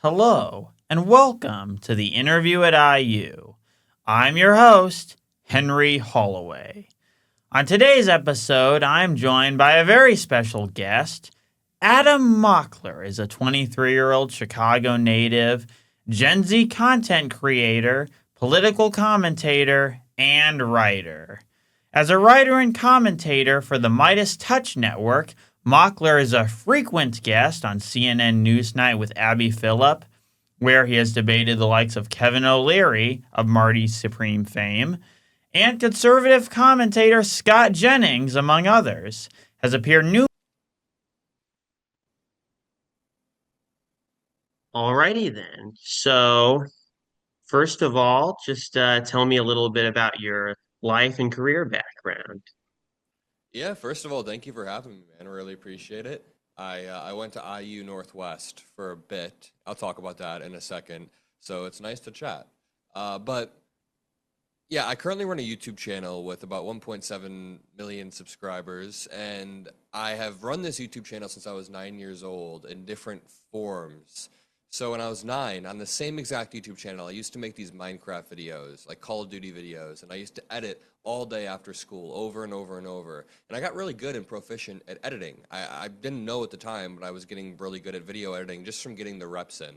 Hello, and welcome to the interview at IU. I'm your host, Henry Holloway. On today's episode, I'm joined by a very special guest. Adam Mockler is a 23-year-old Chicago native, Gen Z content creator, political commentator, and writer. As a writer and commentator for the MeidasTouch Network, Mockler is a frequent guest on CNN Newsnight with Abby Phillip, where he has debated the likes of Kevin O'Leary of Marty Supreme fame, and conservative commentator Scott Jennings, among others, has appeared new. Alrighty then. So, first of all, just tell me a little bit about your life and career background. Yeah, first of all, thank you for having me, man. I really appreciate it. I went to IU Northwest for a bit. I'll talk about that in a second. So it's nice to chat. But yeah, I currently run a YouTube channel with about 1.7 million subscribers, and I have run this YouTube channel since I was 9 years old in different forms. So when I was nine, on the same exact YouTube channel, I used to make these Minecraft videos, like Call of Duty videos, and I used to edit all day after school, over and over and over. And I got really good and proficient at editing. I didn't know at the time, but I was getting really good at video editing just from getting the reps in.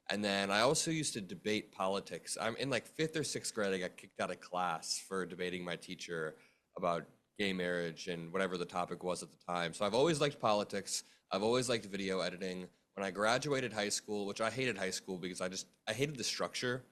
And then I also used to debate politics. I'm in like fifth or sixth grade, I got kicked out of class for debating my teacher about gay marriage and whatever the topic was at the time. So I've always liked politics. I've always liked video editing. When I graduated high school, which I hated high school because I hated the structure.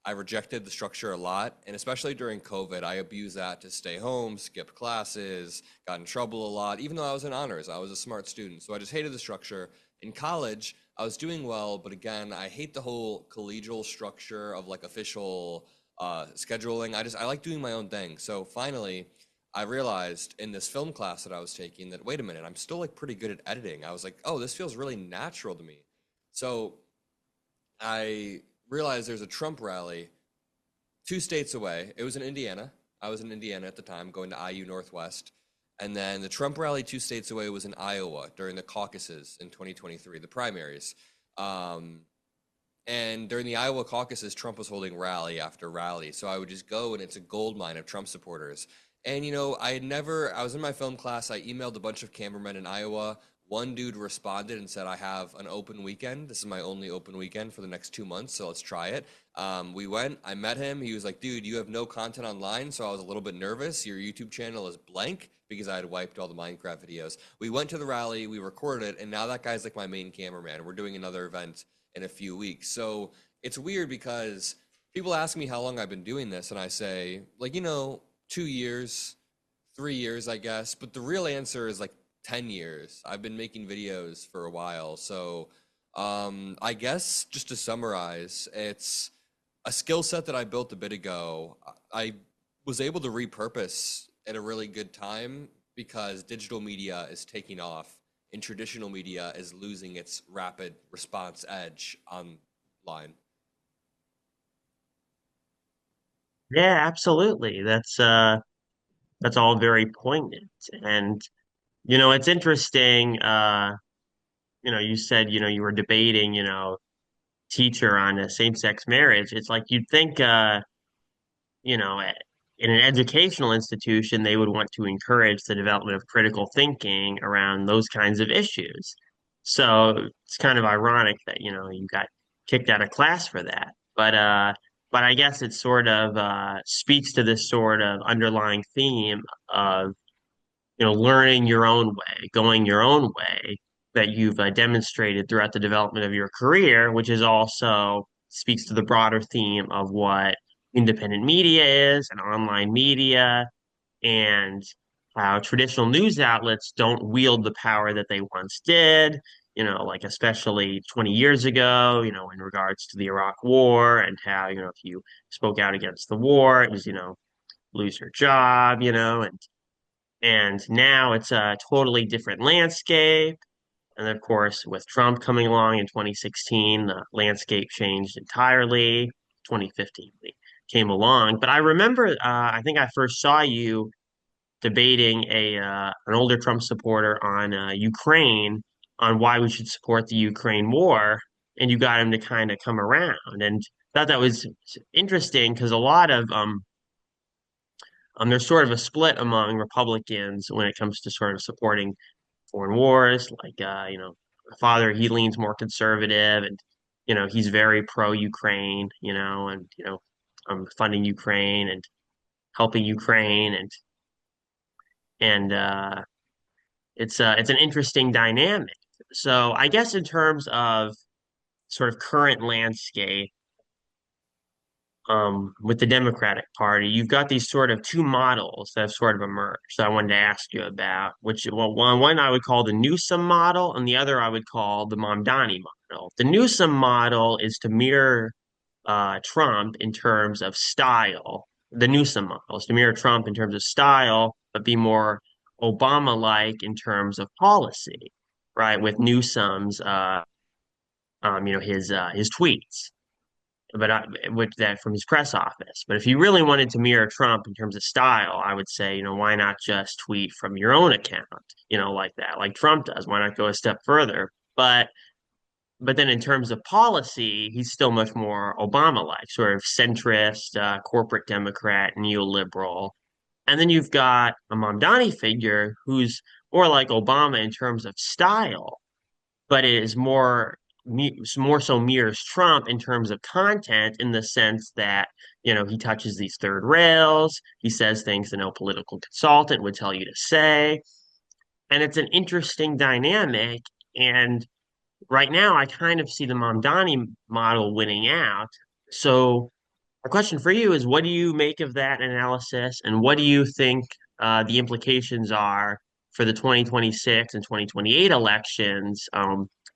I rejected the structure a lot, and especially during COVID, I abused that to stay home, skip classes, got in trouble a lot. Even though I was in honors, I was a smart student, so I just hated the structure. In college, I was doing well, but again, I hate the whole collegial structure of like official scheduling. I like doing my own thing. So finally, I realized in this film class that I was taking that, wait a minute, I'm still like pretty good at editing. I was like, oh, this feels really natural to me. So I realized there's a Trump rally 2 states away. It was in Indiana. I was in Indiana at the time, going to IU Northwest. And then the Trump rally 2 states away was in Iowa during the caucuses in 2023, the primaries. Um, and during the Iowa caucuses, Trump was holding rally after rally. So I would just go, and it's a gold mine of Trump supporters. And, I was in my film class. I emailed a bunch of cameramen in Iowa. One dude responded and said, I have an open weekend. This is my only open weekend for the next 2 months, so let's try it. We went, I met him. He was like, dude, you have no content online, so I was a little bit nervous. Your YouTube channel is blank because I had wiped all the Minecraft videos. We went to the rally, we recorded it, and now that guy's like my main cameraman. We're doing another event in a few weeks. So it's weird because people ask me how long I've been doing this, and I say, 2 years, 3 years, I guess. But the real answer is like 10 years. I've been making videos for a while. So I guess just to summarize, it's a skill set that I built a bit ago. I was able to repurpose at a really good time because digital media is taking off and traditional media is losing its rapid response edge online. Yeah, absolutely. That's all very poignant. And it's interesting. You said, you were debating, teacher on a same-sex marriage. It's like you'd think, you know, eh, in an educational institution, they would want to encourage the development of critical thinking around those kinds of issues. So it's kind of ironic that, you got kicked out of class for that. But I guess it sort of speaks to this sort of underlying theme of learning your own way, going your own way that you've demonstrated throughout the development of your career, which is also speaks to the broader theme of what independent media is and online media and how traditional news outlets don't wield the power that they once did, like especially 20 years ago, in regards to the Iraq War and how, if you spoke out against the war, it was, lose your job, and now it's a totally different landscape. And of course, with Trump coming along in 2016, the landscape changed entirely. 2015 we came along. But I remember, I think I first saw you debating an older Trump supporter on Ukraine on why we should support the Ukraine war. and you got him to kind of come around. And thought that was interesting because a lot of there's sort of a split among Republicans when it comes to sort of supporting foreign wars. Like, my father, he leans more conservative, and he's very pro-Ukraine, and funding Ukraine and helping Ukraine, and it's an interesting dynamic. So I guess in terms of sort of current landscape, with the Democratic Party, you've got these sort of two models that have sort of emerged that I wanted to ask you about, which, well, one I would call the Newsom model, and the other I would call the Mamdani model. The Newsom model is to mirror Trump in terms of style. The Newsom model is to mirror Trump in terms of style, but be more Obama-like in terms of policy, right? With Newsom's, his tweets, but with that from his press office. But if you really wanted to mirror Trump in terms of style, I would say, why not just tweet from your own account, like that, like Trump does? Why not go a step further? But then in terms of policy, he's still much more Obama-like, sort of centrist, corporate Democrat, neoliberal. And then you've got a Mamdani figure who's more like Obama in terms of style, but it is more so mirrors Trump in terms of content, in the sense that he touches these third rails, he says things that no political consultant would tell you to say, and it's an interesting dynamic. And right now, I kind of see the Mamdani model winning out. So, a question for you is, what do you make of that analysis, and what do you think the implications are for the 2026 and 2028 elections,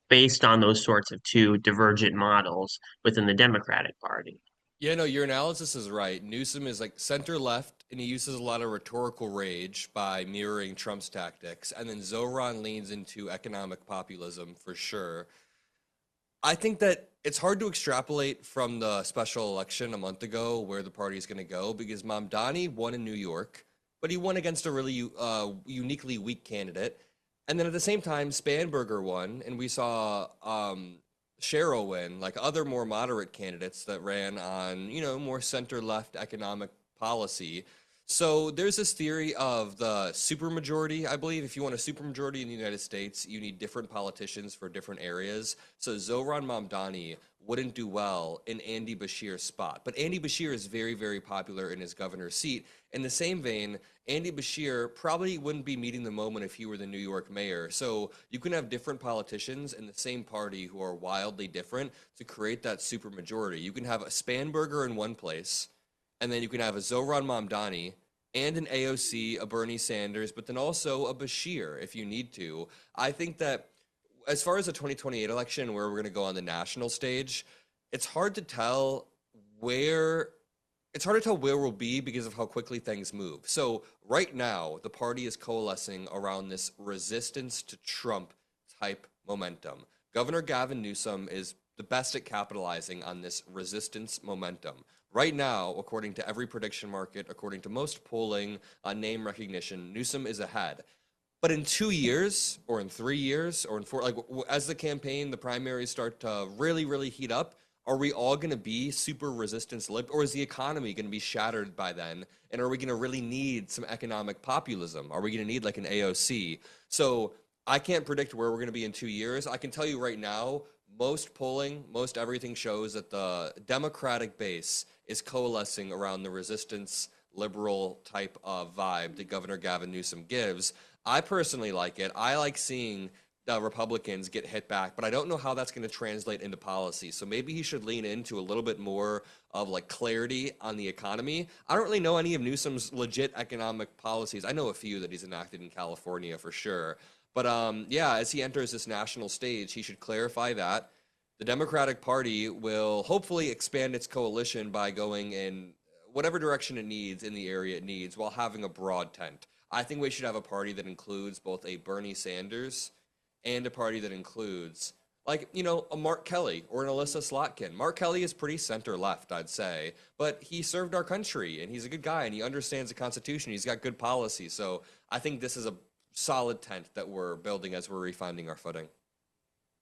based on those sorts of two divergent models within the Democratic Party? Yeah, no, your analysis is right. Newsom is like center left, and he uses a lot of rhetorical rage by mirroring Trump's tactics. And then Zohran leans into economic populism for sure. I think that it's hard to extrapolate from the special election a month ago where the party is going to go, because Mamdani won in New York, but he won against a really uniquely weak candidate. And then at the same time, Spanberger won, and we saw Cheryl win, like other more moderate candidates that ran on, more center left economic policy. So there's this theory of the supermajority. I believe if you want a supermajority in the United States, you need different politicians for different areas. So Zohran Mamdani wouldn't do well in Andy Bashir's spot. But Andy Bashir is very, very popular in his governor's seat. In the same vein, Andy Bashir probably wouldn't be meeting the moment if he were the New York mayor. So you can have different politicians in the same party who are wildly different to create that supermajority. You can have a Spanberger in one place, and then you can have a Zohran Mamdani and an AOC, a Bernie Sanders, but then also a Bashir if you need to. I think that as far as the 2028 election, where we're going to go on the national stage, it's hard to tell where we'll be because of how quickly things move. So right now, the party is coalescing around this resistance to Trump type momentum. Governor Gavin Newsom is the best at capitalizing on this resistance momentum. Right now, according to every prediction market, according to most polling on name recognition, Newsom is ahead. But in 2 years, or in 3 years, or in four, like as the campaign, the primaries start to really, really heat up, are we all going to be super resistance lib, or is the economy going to be shattered by then? And are we going to really need some economic populism? Are we going to need like an AOC? So I can't predict where we're going to be in 2 years. I can tell you right now, most polling, most everything shows that the Democratic base is coalescing around the resistance liberal type of vibe that Governor Gavin Newsom gives. I personally like it. I like seeing the Republicans get hit back, but I don't know how that's going to translate into policy. So maybe he should lean into a little bit more of like clarity on the economy. I don't really know any of Newsom's legit economic policies. I know a few that he's enacted in California for sure. But yeah, as he enters this national stage, he should clarify that. The Democratic Party will hopefully expand its coalition by going in whatever direction it needs in the area it needs while having a broad tent. I think we should have a party that includes both a Bernie Sanders and a party that includes, like, a Mark Kelly or an Alyssa Slotkin. Mark Kelly is pretty center left, I'd say, but he served our country and he's a good guy and he understands the Constitution. He's got good policy. So I think this is a solid tent that we're building as we're refining our footing.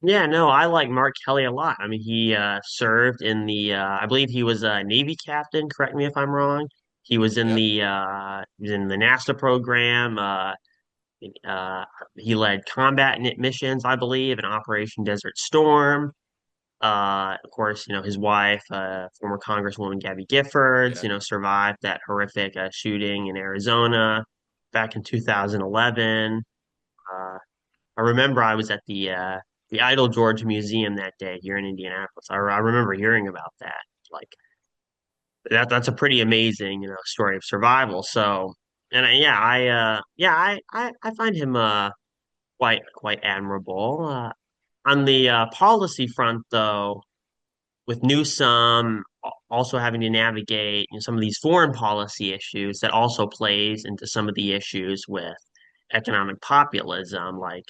Yeah, no, I like Mark Kelly a lot. I mean, he served in the I believe he was a Navy captain, correct me if I'm wrong. Yeah, He was in the NASA program. Uh he led combat missions, I believe, in Operation Desert Storm. Of course, his wife, former Congresswoman Gabby Giffords, yeah, survived that horrific shooting in Arizona back in 2011. Uh, I remember I was at the Idle George Museum that day here in Indianapolis. I remember hearing about that. Like that's a pretty amazing, story of survival. So, and I find him quite admirable. On the policy front, though, with Newsom also having to navigate, some of these foreign policy issues, that also plays into some of the issues with economic populism. Like,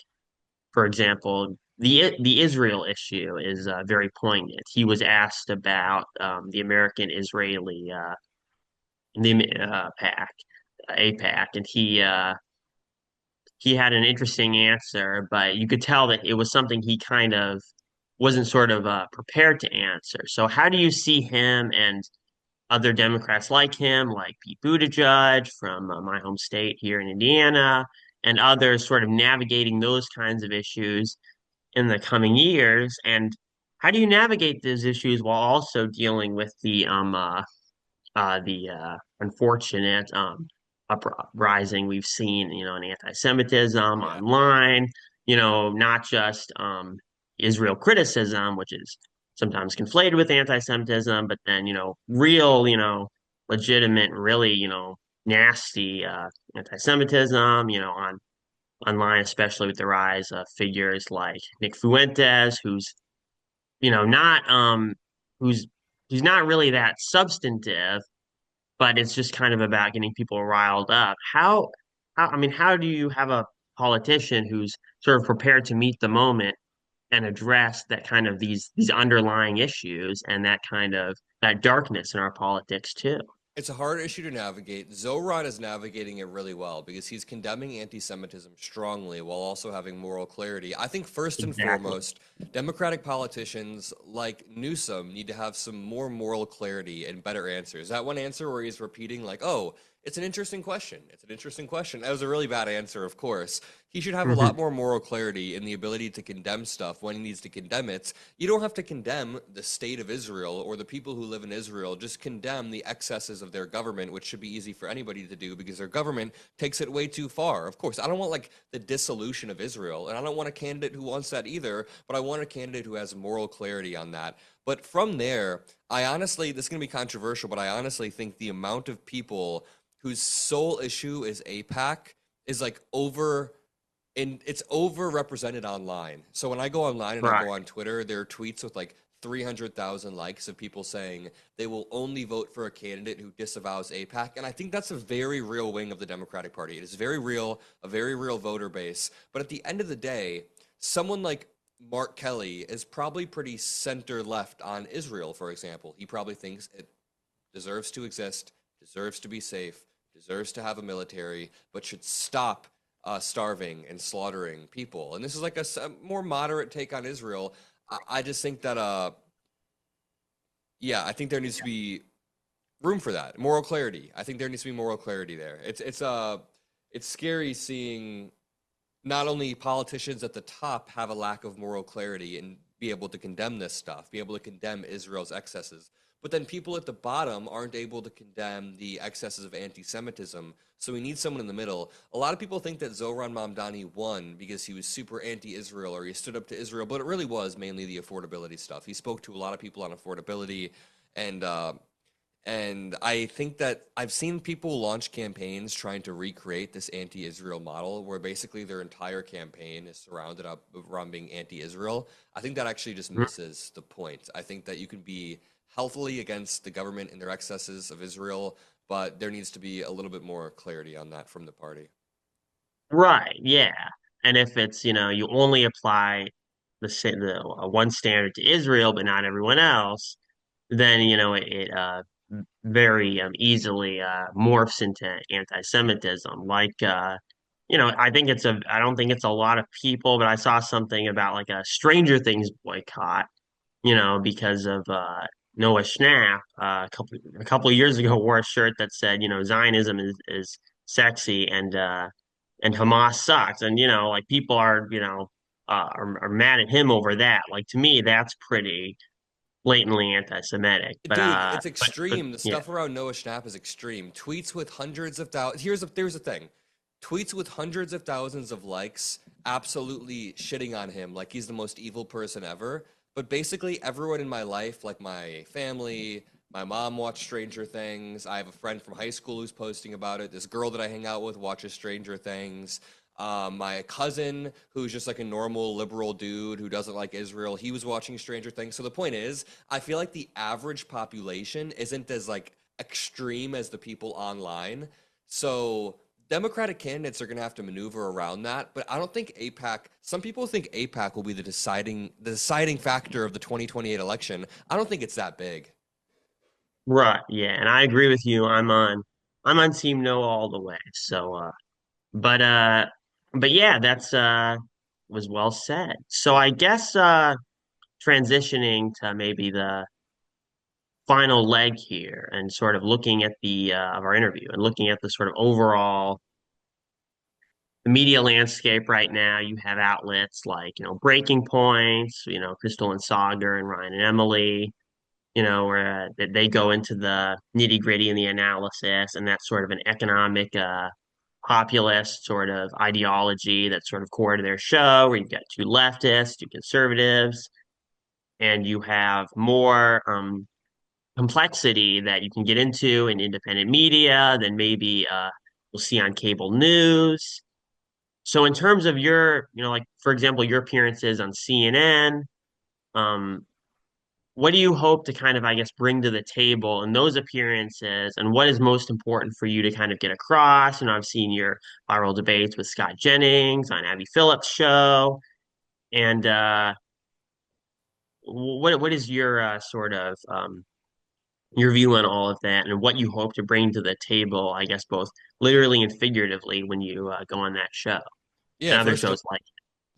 for example, the Israel issue is very poignant. He was asked about the American-Israeli pact, APAC, and he had an interesting answer, but you could tell that it was something he kind of wasn't sort of prepared to answer. So, how do you see him and other Democrats like him, like Pete Buttigieg from my home state here in Indiana, and others sort of navigating those kinds of issues in the coming years? And how do you navigate those issues while also dealing with the unfortunate uprising we've seen, in anti-Semitism yeah. online, not just Israel criticism, which is sometimes conflated with anti-Semitism, but then, real, legitimate, really, nasty anti-Semitism, on online, especially with the rise of figures like Nick Fuentes, not who's he's not really that substantive, but it's just kind of about getting people riled up. How do you have a politician who's sort of prepared to meet the moment and address that kind of these underlying issues and that kind of that darkness in our politics too? It's a hard issue to navigate. Zohran is navigating it really well because he's condemning anti Semitism strongly while also having moral clarity. I think, first and Exactly. foremost, Democratic politicians like Newsom need to have some more moral clarity and better answers. That one answer where he's repeating, like, oh, it's an interesting question. It's an interesting question. That was a really bad answer, of course. He should have a lot Hmm. more moral clarity in the ability to condemn stuff when he needs to condemn it. You don't have to condemn the state of Israel or the people who live in Israel. Just condemn the excesses of their government, which should be easy for anybody to do because their government takes it way too far. Of course, I don't want like the dissolution of Israel, and I don't want a candidate who wants that either, but I want a candidate who has moral clarity on that. But from there, I honestly, this is going to be controversial, but I honestly think the amount of people whose sole issue is APAC is like over and it's overrepresented online. So when I go online and I Right. go on Twitter, there are tweets with like 300,000 likes of people saying they will only vote for a candidate who disavows APAC. And I think that's a very real wing of the Democratic Party. It is very real, a very real voter base. But at the end of the day, someone like Mark Kelly is probably pretty center left on Israel, for example. He probably thinks it deserves to exist, deserves to be safe, deserves to have a military, but should stop starving and slaughtering people. And this is like a more moderate take on Israel. I just think that, yeah, I think there needs to be room for that moral clarity. I think there needs to be moral clarity there. It's scary seeing not only politicians at the top have a lack of moral clarity and be able to condemn this stuff, be able to condemn Israel's excesses, but then people at the bottom aren't able to condemn the excesses of anti Semitism. So we need someone in the middle. A lot of people think that Zohran Mamdani won because he was super anti Israel or he stood up to Israel, but it really was mainly the affordability stuff. He spoke to a lot of people on affordability, and and I think that I've seen people launch campaigns trying to recreate this anti-Israel model where basically their entire campaign is surrounded up around being anti-Israel. I think that actually just misses the point. I think that you can be healthily against the government and their excesses of Israel, but there needs to be a little bit more clarity on that from the party. Right. Yeah. And if it's, you only apply the one standard to Israel, but not everyone else, then it very easily morphs into anti-Semitism. Like I don't think it's a lot of people, but I saw something about like a Stranger Things boycott, because of Noah Schnapp, a couple of years ago wore a shirt that said, Zionism is sexy and Hamas sucks. And, like people are mad at him over that. Like to me, that's pretty blatantly anti-Semitic. Dude, it's But extreme. The yeah. stuff around Noah Schnapp is extreme. Tweets with hundreds of thousands. Here's the thing. Tweets with hundreds of thousands of likes, absolutely shitting on him like he's the most evil person ever. But basically, everyone in my life, like my family, my mom watched Stranger Things. I have a friend from high school who's posting about it. This girl that I hang out with watches Stranger Things. My cousin, who's just like a normal liberal dude who doesn't like Israel, he was watching Stranger Things. So the point is, I feel like the average population isn't as like extreme as the people online. So Democratic candidates are going to have to maneuver around that, but I don't think APAC. Some people think APAC will be the deciding factor of the 2028 election. I don't think it's that big. Right, yeah, and I agree with you. I'm on Team No all the way. But uh but yeah, that's was well said. So I guess transitioning to maybe the final leg here and sort of looking at the of our interview and looking at the sort of overall media landscape right now. You have outlets like, Breaking Points, Crystal and Sagar and Ryan and Emily, where they go into the nitty-gritty and the analysis, and that's sort of an economic populist sort of ideology that's sort of core to their show, where you've got two leftists, two conservatives, and you have more complexity that you can get into in independent media than maybe we'll see on cable news. So in terms of your, like for example, your appearances on CNN, um, what do you hope to kind of, I guess, bring to the table in those appearances, and what is most important for you to kind of get across? I've seen your viral debates with Scott Jennings on Abby Phillip's show, and what is your sort of your view on all of that, and what you hope to bring to the table, I guess, both literally and figuratively when you go on that show Yeah, and other first of shows like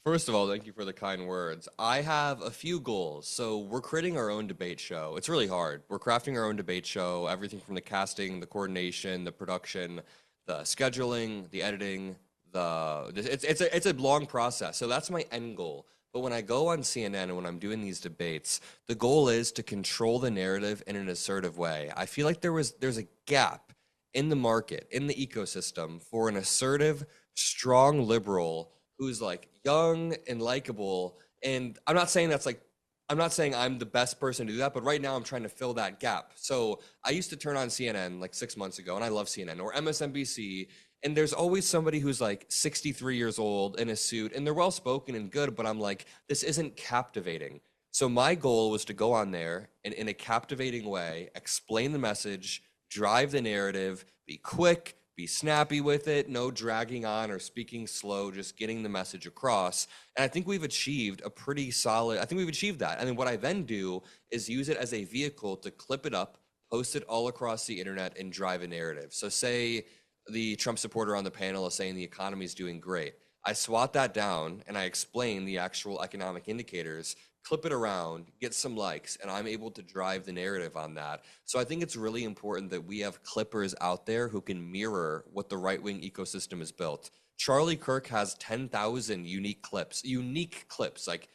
First of all, thank you for the kind words. I have a few goals. So, we're creating our own debate show. It's really hard. We're crafting our own debate show, everything from the casting, the coordination, the production, the scheduling, the editing, it's a long process. So that's my end goal. But when I go on CNN and when I'm doing these debates, the goal is to control the narrative in an assertive way. I feel like there's a gap in the market, in the ecosystem for an assertive, strong liberal who's like young and likable. And I'm not saying I'm the best person to do that, but right now I'm trying to fill that gap. So I used to turn on CNN like 6 months ago, and I love CNN or MSNBC. And there's always somebody who's like 63 years old in a suit, and they're well spoken and good, but I'm like, this isn't captivating. So my goal was to go on there and in a captivating way, explain the message, drive the narrative, be quick, be snappy with it, no dragging on or speaking slow, just getting the message across. And I think we've achieved a pretty solid, I think we've achieved that. And then what I then do is use it as a vehicle to clip it up, post it all across the internet, and drive a narrative. So say the Trump supporter on the panel is saying the economy is doing great. I swat that down and I explain the actual economic indicators, clip it around, get some likes, and I'm able to drive the narrative on that. So I think it's really important that we have clippers out there who can mirror what the right wing ecosystem is built. Charlie Kirk has 10,000 unique clips, like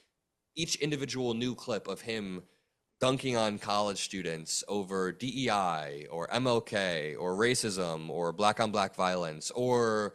each individual new clip of him dunking on college students over DEI or MLK or racism or black on black violence or,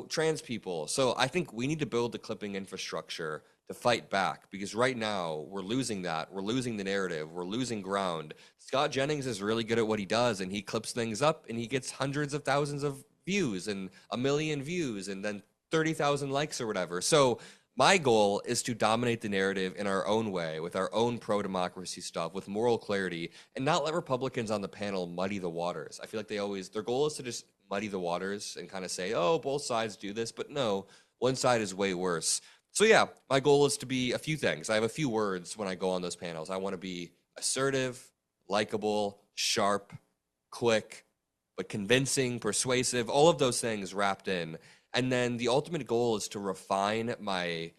trans people. So I think we need to build the clipping infrastructure to fight back because right now we're losing that. We're losing the narrative. We're losing ground. Scott Jennings is really good at what he does and he clips things up and he gets hundreds of thousands of views and a million views and then 30,000 likes or whatever. So my goal is to dominate the narrative in our own way with our own pro-democracy stuff with moral clarity and not let Republicans on the panel muddy the waters. I feel like their goal is to just muddy the waters and kind of say, oh, both sides do this, but no, one side is way worse. So yeah, my goal is to be a few things. I have a few words when I go on those panels. I want to be assertive, likable, sharp, quick, but convincing, persuasive, all of those things wrapped in. And then the ultimate goal is to refine my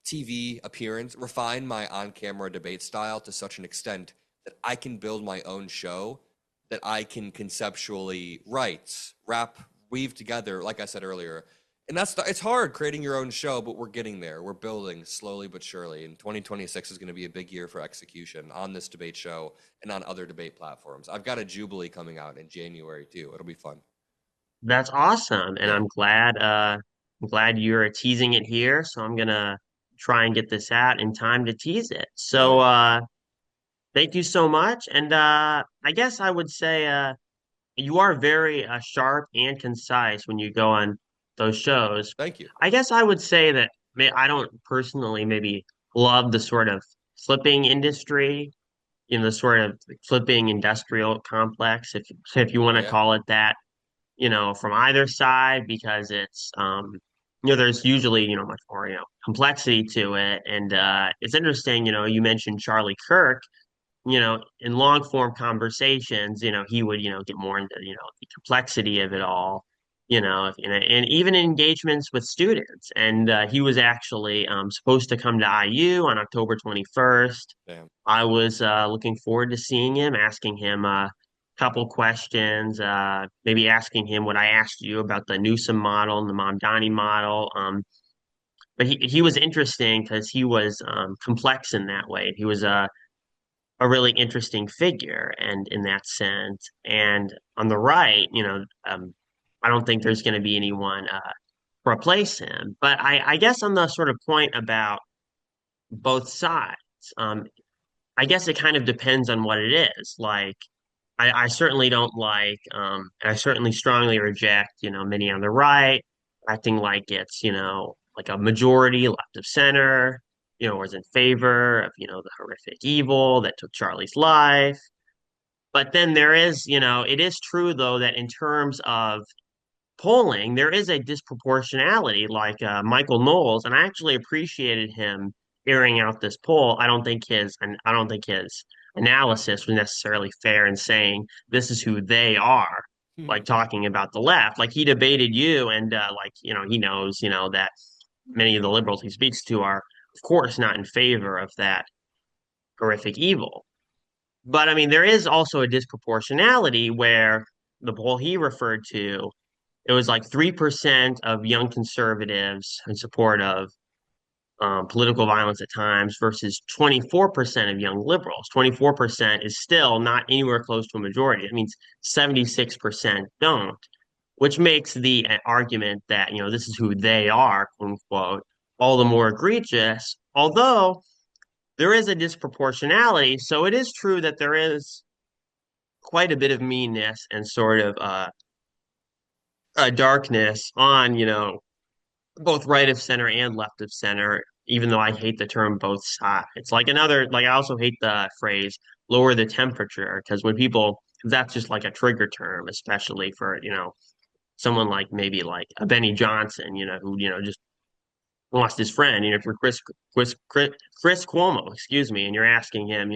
TV appearance, refine my on-camera debate style to such an extent that I can build my own show that I can conceptually write, wrap, weave together, like I said earlier. And it's hard creating your own show, but we're getting there. We're building slowly but surely. And 2026 is going to be a big year for execution on this debate show and on other debate platforms. I've got a Jubilee coming out in January too. It'll be fun. That's awesome, and Yeah, I'm glad you're teasing it here. So I'm gonna try and get this out in time to tease it. hell So yeah. thank you so much, and I guess I would say you are very sharp and concise when you go on those shows. Thank you. I guess I would say that I don't personally maybe love the sort of flipping industry, the sort of flipping industrial complex, if you want Oh to yeah. call it that, from either side, because it's there's usually, much more, complexity to it. And it's interesting, you mentioned Charlie Kirk, in long form conversations, he would, get more into, the complexity of it all, and even engagements with students. And he was actually supposed to come to IU on October 21st. Damn. I was looking forward to seeing him, asking him a couple questions, maybe asking him what I asked you about the Newsom model and the Mamdani model. But he was interesting because he was complex in that way. He was a really interesting figure, and in that sense. And on the right, I don't think there's going to be anyone replace him. But I guess on the sort of point about both sides, I guess it kind of depends on what it is. Like, I certainly don't like, and I certainly strongly reject, many on the right acting like it's, like a majority left of center, or is in favor of, the horrific evil that took Charlie's life. But then there is, it is true though that in terms of polling, there is a disproportionality, like Michael Knowles, and I actually appreciated him airing out this poll. I don't think his analysis was necessarily fair in saying this is who they are, like talking about the left. Like he debated you, and like he knows that many of the liberals he speaks to are, of course, not in favor of that horrific evil. But I mean, there is also a disproportionality where the poll he referred to, it was like 3% of young conservatives in support of political violence at times versus 24% of young liberals. 24% is still not anywhere close to a majority. It means 76% don't, which makes the argument that, this is who they are, quote unquote, all the more egregious. Although there is a disproportionality. So it is true that there is quite a bit of meanness and sort of darkness on, both right of center and left of center, even though I hate the term both sides. Like I also hate the phrase lower the temperature, because when people, that's just like a trigger term, especially for, someone like maybe like a Benny Johnson, who, just lost his friend, for Chris Cuomo, excuse me, and you're asking him,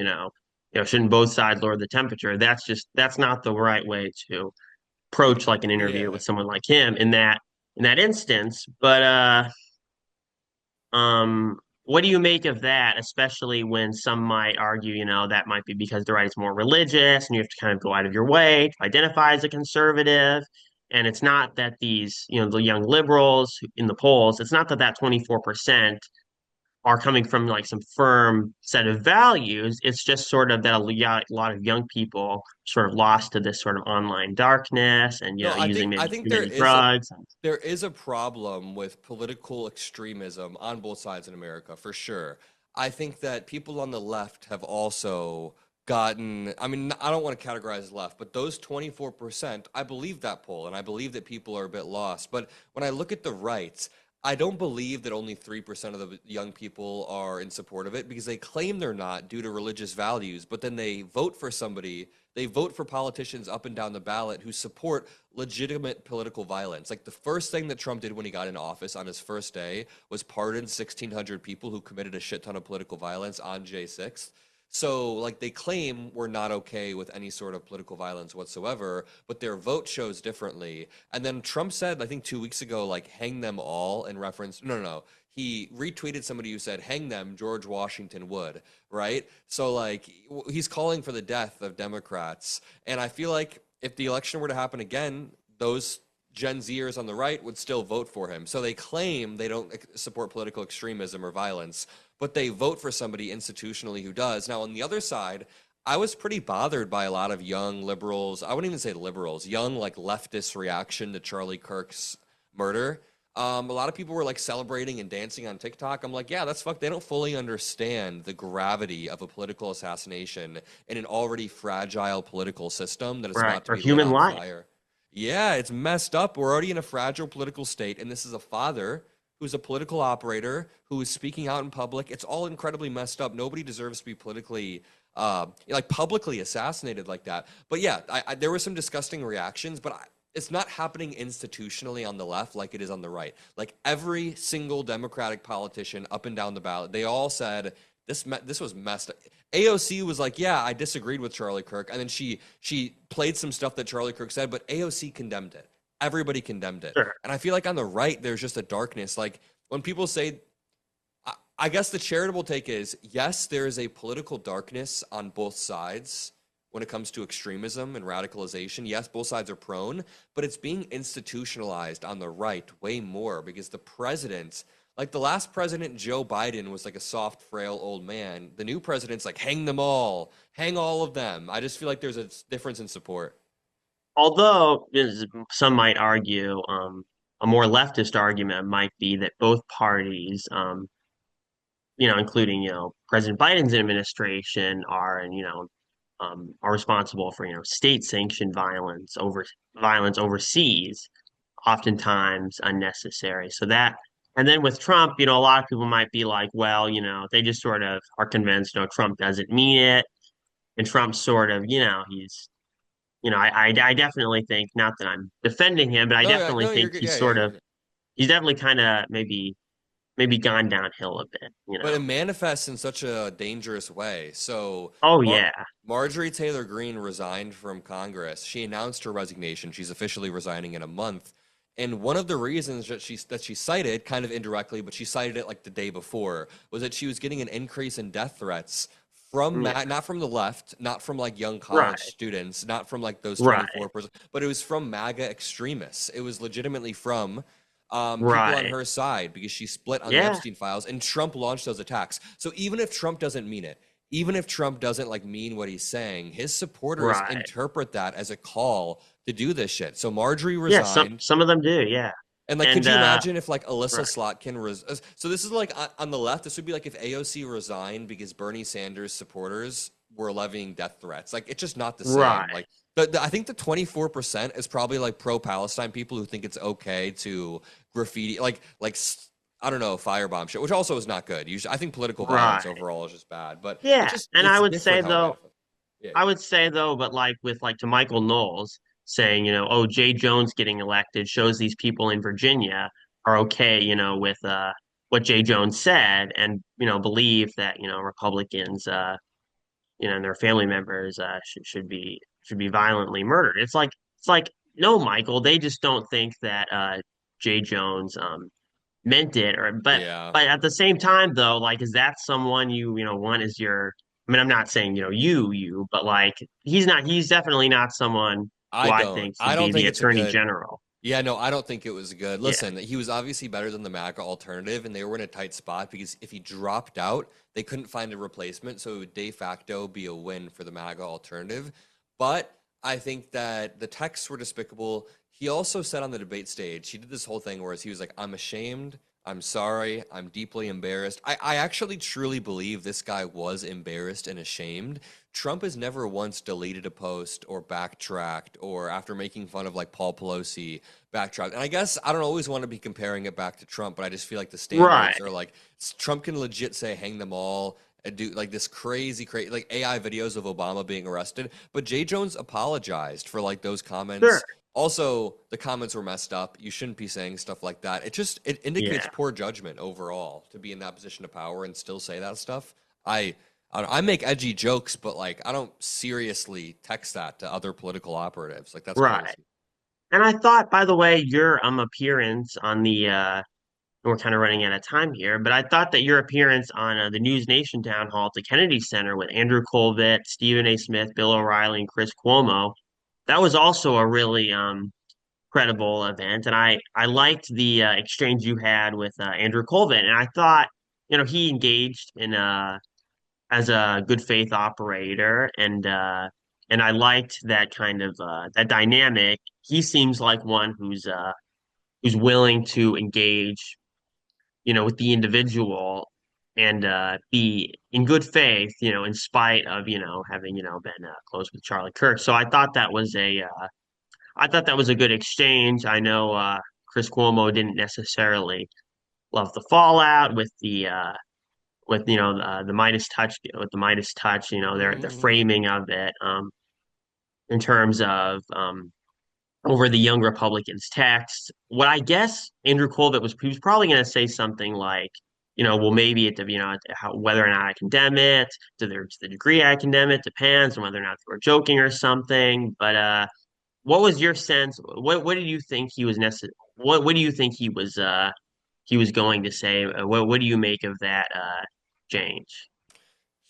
shouldn't both sides lower the temperature? That's not the right way to approach like an interview Yeah. with someone like him in that instance. But what do you make of that, especially when some might argue, that might be because the right is more religious and you have to kind of go out of your way to identify as a conservative. And it's not that these, the young liberals in the polls, it's not that that 24% are coming from like some firm set of values. It's just sort of that a lot of young people sort of lost to this sort of online darkness and, No, using I maybe think too many drugs. there is a problem with political extremism on both sides in America for sure. I think that people on the left have also gotten, I mean, I don't want to categorize left, but those 24%, I believe that poll and I believe that people are a bit lost. But when I look at the right, I don't believe that only 3% of the young people are in support of it because they claim they're not due to religious values, but then they vote for somebody, they vote for politicians up and down the ballot who support legitimate political violence. Like the first thing that Trump did when he got in office on his first day was pardon 1,600 people who committed a shit ton of political violence on J6th. So, like, they claim we're not okay with any sort of political violence whatsoever, but their vote shows differently. And then Trump said, I think 2 weeks ago, like, hang them all in reference. No, no, no. He retweeted somebody who said, hang them, George Washington would, right? So, like, he's calling for the death of Democrats. And I feel like if the election were to happen again, those Gen Zers on the right would still vote for him. So they claim they don't support political extremism or violence, but they vote for somebody institutionally who does. Now, on the other side, I was pretty bothered by a lot of young liberals. I wouldn't even say liberals, young like leftist reaction to Charlie Kirk's murder. A lot of people were like celebrating and dancing on TikTok. I'm like, yeah, that's fuck. They don't fully understand the gravity of a political assassination in an already fragile political system that is Right. about to Or be lit human on life. fire. Yeah, it's messed up. We're already in a fragile political state, and this is a father who's a political operator who is speaking out in public. It's all incredibly messed up. Nobody deserves to be politically, like publicly assassinated like that. But yeah, there were some disgusting reactions, but it's not happening institutionally on the left like it is on the right. Like every single Democratic politician up and down the ballot, they all said this was messed up. AOC was like, yeah, I disagreed with Charlie Kirk, and then she played some stuff that Charlie Kirk said, but AOC condemned it. Everybody condemned it. Sure. And I feel like on the right, there's just a darkness. Like when people say, I guess the charitable take is, yes, there is a political darkness on both sides when it comes to extremism and radicalization. Yes, both sides are prone, but it's being institutionalized on the right way more because the president, like the last president, Joe Biden, was like a soft, frail old man. The new president's like, hang them all, hang all of them. I just feel like there's a difference in support. Although some might argue, a more leftist argument might be that both parties, including, President Biden's administration are responsible for, state-sanctioned violence overseas, oftentimes unnecessary. So that, and then with Trump, a lot of people might be like, well, they just sort of are convinced, Trump doesn't mean it. And Trump sort of, I definitely think, not that I'm defending him, but I No, yeah, definitely no, you're think good. Yeah, yeah. he's definitely kind of maybe gone downhill a bit. But it manifests in such a dangerous way. So Oh yeah, Marjorie Taylor Greene resigned from Congress. She announced her resignation. She's officially resigning in a month. And one of the reasons that she cited, kind of indirectly, but she cited it like the day before, was that she was getting an increase in death threats from yeah, not from the left, not from like young college right, students, not from like those right, 24%, but it was from MAGA extremists. It was legitimately from people on right. her side because she split on the Yeah, Epstein files, and Trump launched those attacks. So even if Trump doesn't mean it, even if Trump doesn't like mean what he's saying, his supporters right. interpret that as a call to do this shit. So Marjorie Yeah, some resigned. some of them do, yeah. And like, could And you imagine if like Alyssa right, Slotkin so this is like on the left, this would be like if AOC resigned because Bernie Sanders supporters were levying death threats. Like it's just not the same. right. Like I think the 24% is probably like pro-Palestine people who think it's okay to graffiti, I don't know, firebomb shit, which also is not good. Usually, I think political violence Right. overall is just bad, but Yeah. And it's different how it manifests. Yeah, I would say though, but like with like to Michael Knowles saying, oh, Jay Jones getting elected shows these people in Virginia are okay, with what Jay Jones said and, believe that, Republicans and their family members should be violently murdered. It's like, no, Michael, they just don't think that Jay Jones meant it or but yeah. but at the same time though, like is that someone you want as your I mean I'm not saying but like he's definitely not someone who I think I should don't be the think it's a attorney good. general. Yeah, no, I don't think it was good. Yeah. Listen, he was obviously better than the MAGA alternative, and they were in a tight spot because if he dropped out, they couldn't find a replacement, so it would de facto be a win for the MAGA alternative. But I think that the texts were despicable. He also said on the debate stage, he did this whole thing where he was like, I'm ashamed, I'm sorry, I'm deeply embarrassed. I actually truly believe this guy was embarrassed and ashamed. Trump has never once deleted a post or backtracked or after making fun of like Paul Pelosi backtracked. And I guess I don't always want to be comparing it back to Trump, but I just feel like the Right. standards are like Trump can legit say hang them all and do like this crazy like AI videos of Obama being arrested. But Jay Jones apologized for like those Sure. comments. Also, the comments were messed up. You shouldn't be saying stuff like that. It indicates Yeah. poor judgment overall to be in that position of power and still say that stuff. I I make edgy jokes, but like I don't seriously text that to other political operatives. Like that's Right. crazy. And I thought, by the way, your appearance on the we're kind of running out of time here, but I thought that your appearance on the NewsNation town hall at the Kennedy Center with Andrew Kolvet, Stephen A. Smith, Bill O'Reilly, and Chris Cuomo, that was also a really credible event, and I liked the exchange you had with Andrew Kolvet, and I thought, he engaged in as a good faith operator, and I liked that kind of that dynamic. He seems like one who's willing to engage, with the individual and be in good faith, in spite of, having, been close with Charlie Kirk. So I thought that was a good exchange. I know Chris Cuomo didn't necessarily love the fallout with the Midas touch, their Hmm. framing of it in terms of over the young Republicans' text. What I guess Andrew Kolvet he was probably going to say something like, well, maybe whether or not I condemn it, to the degree I condemn it depends on whether or not they were joking or something. But what was your sense? What did you think he was What do you think he was going to say? What do you make of that change?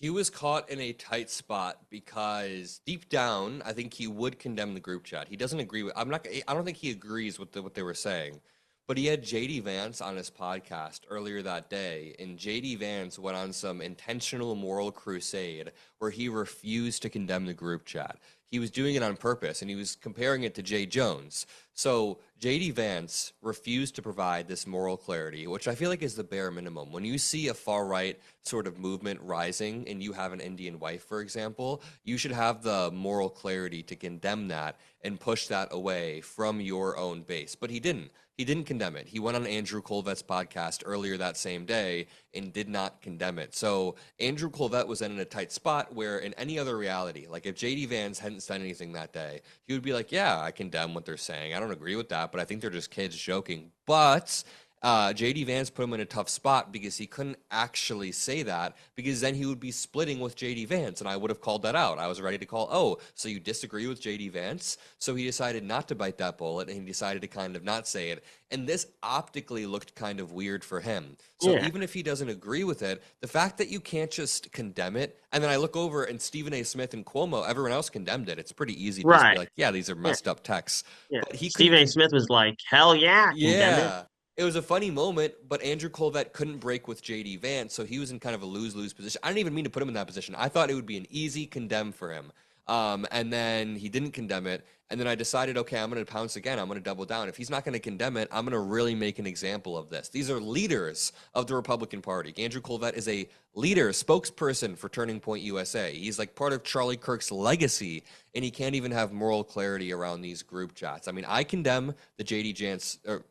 He was caught in a tight spot because deep down, I think he would condemn the group chat. He doesn't agree with. I'm not. I don't think he agrees with what they were saying. But he had JD Vance on his podcast earlier that day, and JD Vance went on some intentional moral crusade where he refused to condemn the group chat. He was doing it on purpose, and he was comparing it to Jay Jones. So JD Vance refused to provide this moral clarity, which I feel like is the bare minimum. When you see a far right sort of movement rising and you have an Indian wife, for example, you should have the moral clarity to condemn that and push that away from your own base. But he didn't. He didn't condemn it. He went on Andrew Kolvet's podcast earlier that same day and did not condemn it. So Andrew Kolvet was then in a tight spot where in any other reality, like if JD Vance hadn't said anything that day, he would be like, yeah, I condemn what they're saying. I don't agree with that, but I think they're just kids joking. But JD Vance put him in a tough spot because he couldn't actually say that because then he would be splitting with JD Vance, and I would have called that out. I was ready to call, oh, so you disagree with JD Vance? So he decided not to bite that bullet, and he decided to kind of not say it. And this optically looked kind of weird for him. So Yeah, even if he doesn't agree with it, the fact that you can't just condemn it, and then I look over and Stephen A. Smith and Cuomo, everyone else condemned it. It's pretty easy to just be right. like, yeah, these are Yeah, messed up texts. yeah. But he couldn't Stephen A. Smith was like, "Hell yeah, condemn it." yeah. It was a funny moment, but Andrew Kolvet couldn't break with JD Vance, so he was in kind of a lose-lose position. I didn't even mean to put him in that position. I thought it would be an easy condemn for him. And then he didn't condemn it. And then I decided, okay, I'm going to pounce again. I'm going to double down. If he's not going to condemn it, I'm going to really make an example of this. These are leaders of the Republican Party. Andrew Kolvet is a leader, spokesperson for Turning Point USA. He's like part of Charlie Kirk's legacy, and he can't even have moral clarity around these group chats. I mean, I condemn the JD Jance or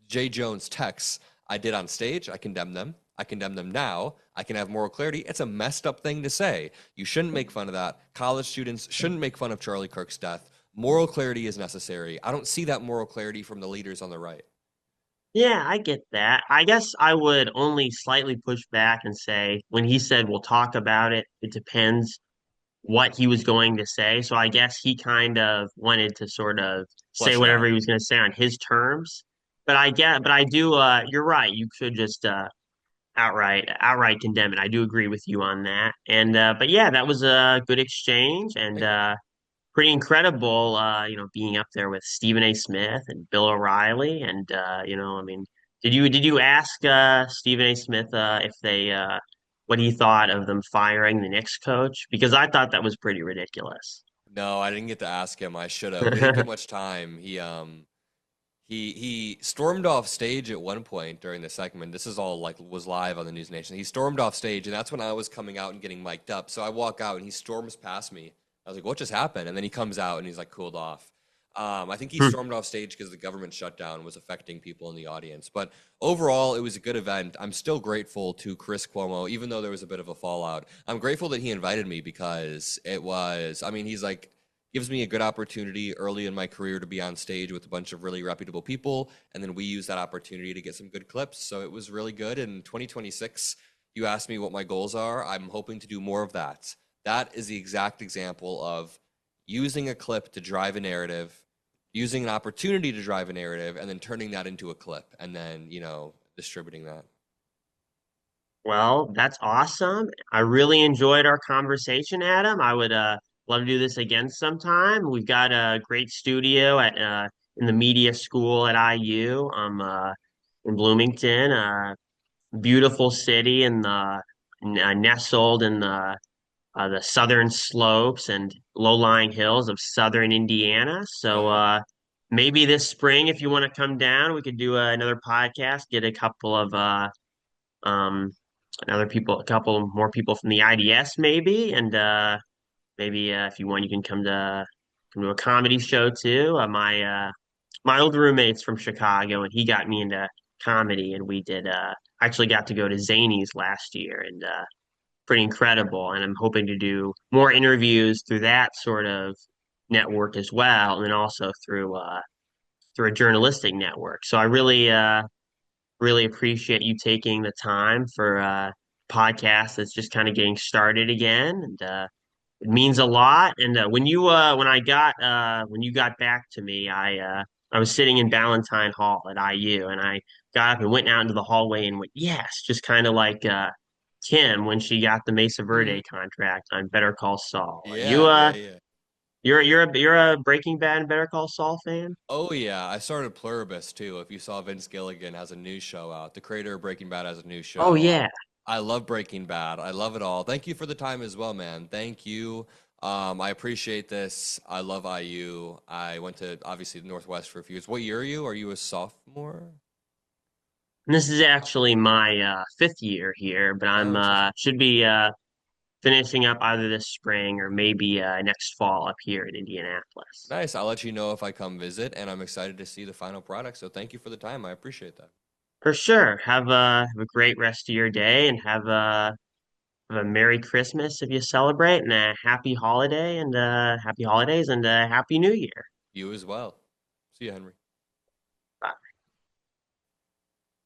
Jay Jones texts I did on stage. I condemn them. I condemn them now. I can have moral clarity. It's a messed up thing to say. You shouldn't make fun of that. College students shouldn't make fun of Charlie Kirk's death. Moral clarity is necessary. I don't see that moral clarity from the leaders on the right. Yeah, I get that. I guess I would only slightly push back and say when he said we'll talk about it, it depends what he was going to say. So I guess he kind of wanted to sort of say Flush it whatever out. he was going to say on his terms. But I do, you're right. You could just outright condemn it. I do agree with you on that. And but yeah, that was a good exchange and Thank you. pretty incredible. Being up there with Stephen A. Smith and Bill O'Reilly, and I mean, did you ask Stephen A. Smith if they what he thought of them firing the Knicks coach? Because I thought that was pretty ridiculous. No, I didn't get to ask him. I should have. We didn't get much time. He stormed off stage at one point during the segment. This is all like was live on the News Nation. He stormed off stage, and that's when I was coming out and getting mic'd up. So I walk out, and he storms past me. I was like, "What just happened?" And then he comes out, and he's like cooled off. I think he stormed off stage because the government shutdown was affecting people in the audience. But overall, it was a good event. I'm still grateful to Chris Cuomo, even though there was a bit of a fallout. I'm grateful that he invited me because it was. I mean, he's like gives me a good opportunity early in my career to be on stage with a bunch of really reputable people. And then we use that opportunity to get some good clips. So it was really good. In 2026, you asked me what my goals are. I'm hoping to do more of that. That is the exact example of using a clip to drive a narrative, using an opportunity to drive a narrative, and then turning that into a clip and then, distributing that. Well, that's awesome. I really enjoyed our conversation, Adam. I would love to do this again sometime. We've got a great studio at in the media school at IU. I'm in Bloomington, beautiful city in the nestled in the southern slopes and low-lying hills of southern Indiana. Oh So yeah. maybe this spring, if you want to come down, we could do another podcast, get a couple of um, another people, a couple more people from the IDS maybe, and maybe if you want, you can come to a comedy show too. My old roommate's from Chicago, and he got me into comedy, and we did actually got to go to Zany's last year, and pretty incredible. And I'm hoping to do more interviews through that sort of network as well, and then also through a journalistic network. So I really appreciate you taking the time for podcast that's just kind of getting started again, and it means a lot. And when you got back to me, I was sitting in Ballantyne Hall at IU, and I got up and went out into the hallway and went, yes, just kind of like Kim when she got the Mesa Mm, Verde contract on Better Call Saul. Are you yeah, yeah, yeah. you're a Breaking Bad and Better Call Saul fan? Oh yeah, I started Pluribus too. If you saw Vince Gilligan has a new show out, the creator of Breaking Bad has a new Oh show. yeah. I love Breaking Bad. I love it all. Thank you for the time as well, man. Thank you. I appreciate this. I love IU. I went to obviously the Northwest for a few years. What year are you? Are you a sophomore? And this is actually my fifth year here, but Oh, I'm interesting. should be finishing up either this spring or maybe next fall up here in Indianapolis. Nice. I'll let you know if I come visit, and I'm excited to see the final product. So thank you for the time. I appreciate that. For sure. Have a great rest of your day and have a Merry Christmas if you celebrate and a happy holidays and a Happy New Year. You as well. See you, Henry.